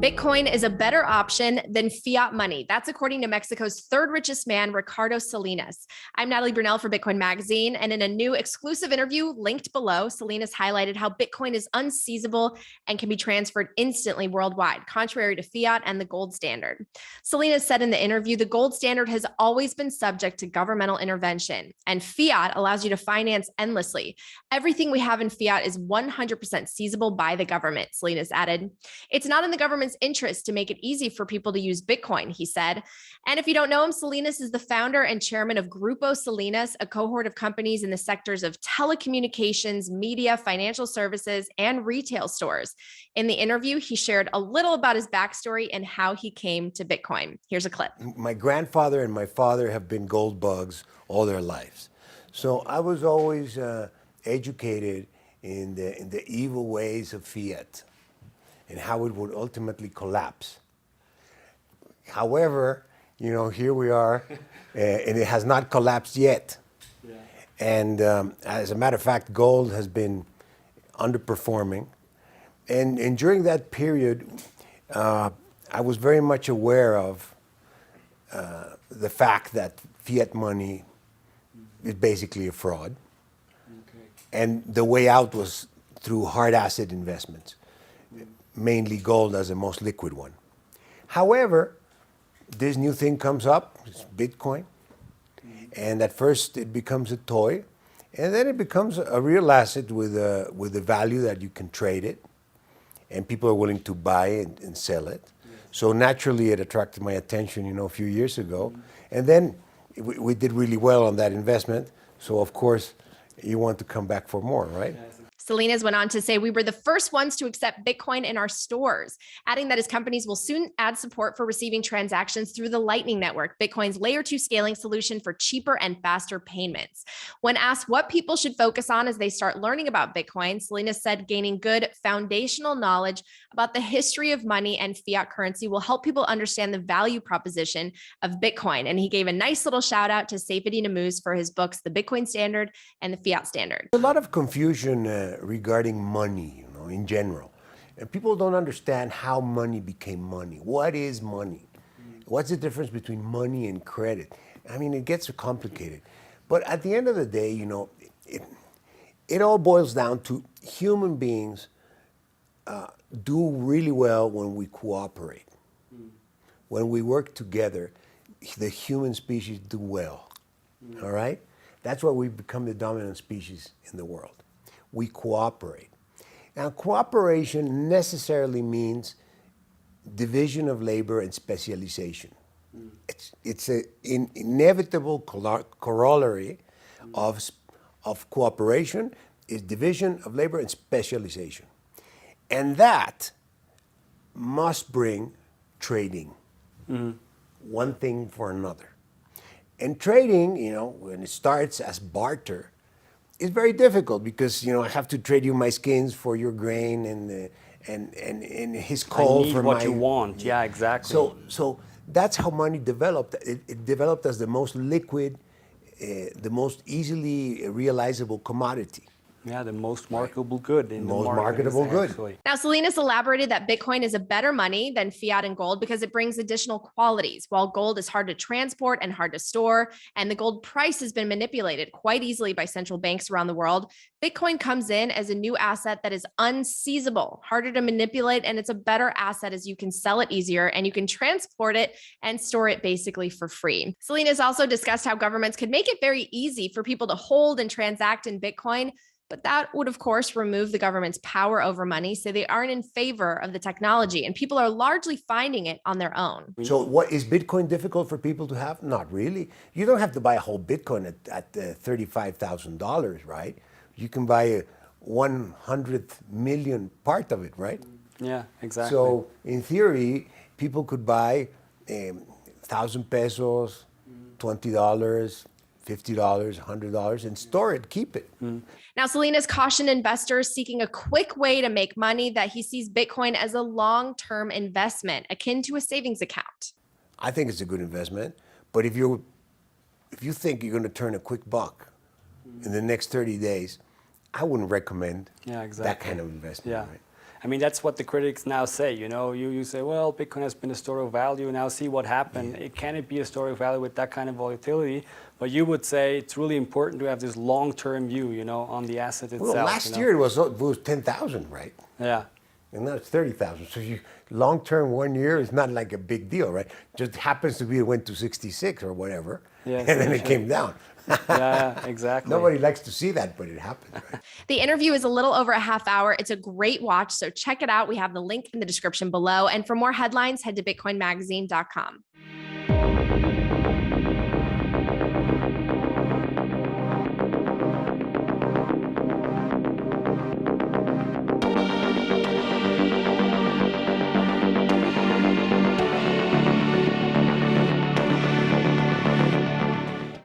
Bitcoin is a better option than fiat money. That's according to Mexico's third richest man, Ricardo Salinas. I'm Natalie Brunell for Bitcoin Magazine, and in a new exclusive interview linked below, Salinas highlighted how Bitcoin is unseizable and can be transferred instantly worldwide, contrary to fiat and the gold standard. Salinas said in the interview, the gold standard has always been subject to governmental intervention, and fiat allows you to finance endlessly. Everything we have in fiat is 100% seizable by the government, Salinas added. It's not in the government's interest to make it easy for people to use Bitcoin, he said. And if you don't know him, Salinas is the founder and chairman of Grupo Salinas, a cohort of companies in the sectors of telecommunications, media, financial services, and retail stores. In the interview, he shared a little about his backstory and how he came to Bitcoin. Here's a clip. My grandfather and my father have been gold bugs all their lives. So I was always educated in the evil ways of fiat and how it would ultimately collapse. However, here we are, and it has not collapsed yet. Yeah. And as a matter of fact, gold has been underperforming. And during that period, I was very much aware of the fact that fiat money is basically a fraud. Okay. And the way out was through hard asset investments. Mainly gold as the most liquid one. However, this new thing comes up, it's Bitcoin, and at first it becomes a toy, and then it becomes a real asset with a value that you can trade it, and people are willing to buy it and sell it. Yes. So naturally it attracted my attention, a few years ago, and then we did really well on that investment, so of course you want to come back for more, right? Yes. Salinas went on to say, we were the first ones to accept Bitcoin in our stores, adding that his companies will soon add support for receiving transactions through the Lightning Network, Bitcoin's layer 2 scaling solution for cheaper and faster payments. When asked what people should focus on as they start learning about Bitcoin, Salinas said gaining good foundational knowledge about the history of money and fiat currency will help people understand the value proposition of Bitcoin. And he gave a nice little shout out to Seyfeddy Nammouz for his books, The Bitcoin Standard and The Fiat Standard. A lot of confusion regarding money, in general. And people don't understand how money became money. What is money? What's the difference between money and credit? I mean, it gets complicated. But at the end of the day, it all boils down to human beings do really well when we cooperate. When we work together, the human species do well, all right? That's why we've become the dominant species in the world. We cooperate. Now, cooperation necessarily means division of labor and specialization. It's an inevitable corollary of cooperation is division of labor and specialization. And that must bring trading, one thing for another. And trading, when it starts as barter, is very difficult because, I have to trade you my skins for your grain and his coal for what you want. Yeah, exactly. So that's how money developed. It developed as the most liquid, the most easily realizable commodity. Yeah, the most marketable good. Most marketable good. Now, Salinas elaborated that Bitcoin is a better money than fiat and gold because it brings additional qualities. While gold is hard to transport and hard to store, and the gold price has been manipulated quite easily by central banks around the world, Bitcoin comes in as a new asset that is unseizable, harder to manipulate, and it's a better asset as you can sell it easier and you can transport it and store it basically for free. Salinas also discussed how governments could make it very easy for people to hold and transact in Bitcoin, but that would, of course, remove the government's power over money, so they aren't in favor of the technology, and people are largely finding it on their own. So what, is Bitcoin difficult for people to have? Not really. You don't have to buy a whole Bitcoin at $35,000, right? You can buy a 100th million part of it, right? Yeah, exactly. So in theory, people could buy 1,000 pesos, $20, $50, $100, and store it, keep it. Now, Salinas cautioned investors seeking a quick way to make money that he sees Bitcoin as a long-term investment, akin to a savings account. I think it's a good investment, but if you think you're going to turn a quick buck in the next 30 days, I wouldn't recommend that kind of investment. Yeah. Right? I mean, that's what the critics now say. You know, you say, well, Bitcoin has been a store of value. Now see what happened. Can it be a store of value with that kind of volatility? But you would say it's really important to have this long-term view, you know, on the asset itself. Well, last year it was 10,000, right? Yeah. And now it's 30,000. So long-term 1 year is not like a big deal, right? Just happens to be it went to 66 or whatever, Yeah, and then it came down. Yeah, exactly. Nobody likes to see that, but it happened, right? The interview is a little over a half hour. It's a great watch, so check it out. We have the link in the description below. And for more headlines, head to bitcoinmagazine.com.